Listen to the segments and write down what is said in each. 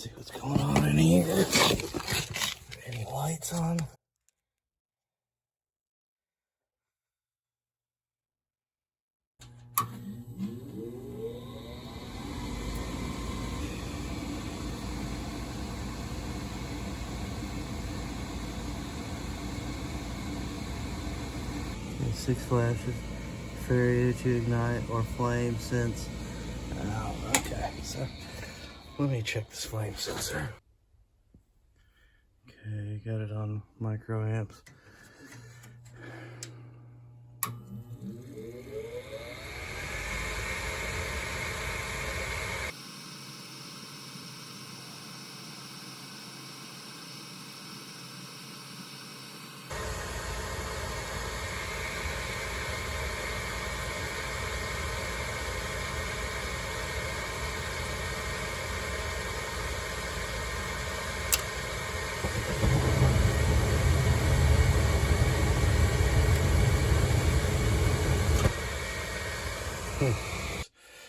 See what's going on in here. Any lights on? Okay, 6 flashes. Failure to ignite or flame sense. Oh, okay. So let me check this flame sensor. Okay, got it on microamps.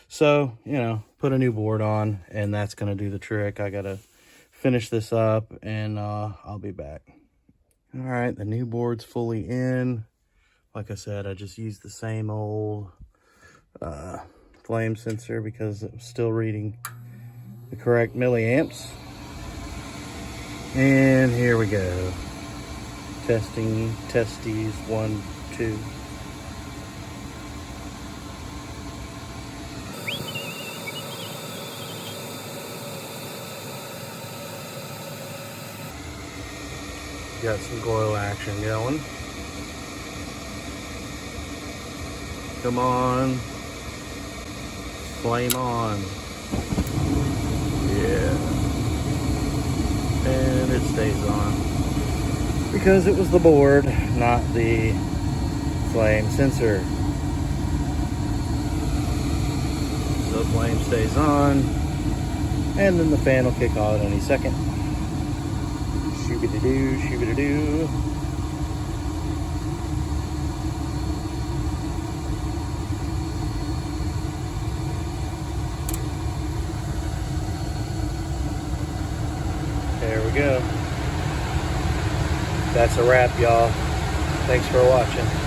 So, you know, put a new board on and that's going to do the trick. I got to finish this up and I'll be back. All right, the new board's fully in. Like I said, I just used the same old flame sensor because it was still reading the correct milliamps. And here we go. Testing, testes, 1, 2. Got some coil action going. Come on. Flame on. Yeah. And it stays on. Because it was the board, not the flame sensor. So the flame stays on. And then the fan will kick on any second. Shoo-be-de-doo, shoo-be-de-doo. There we go. That's a wrap, y'all. Thanks for watching.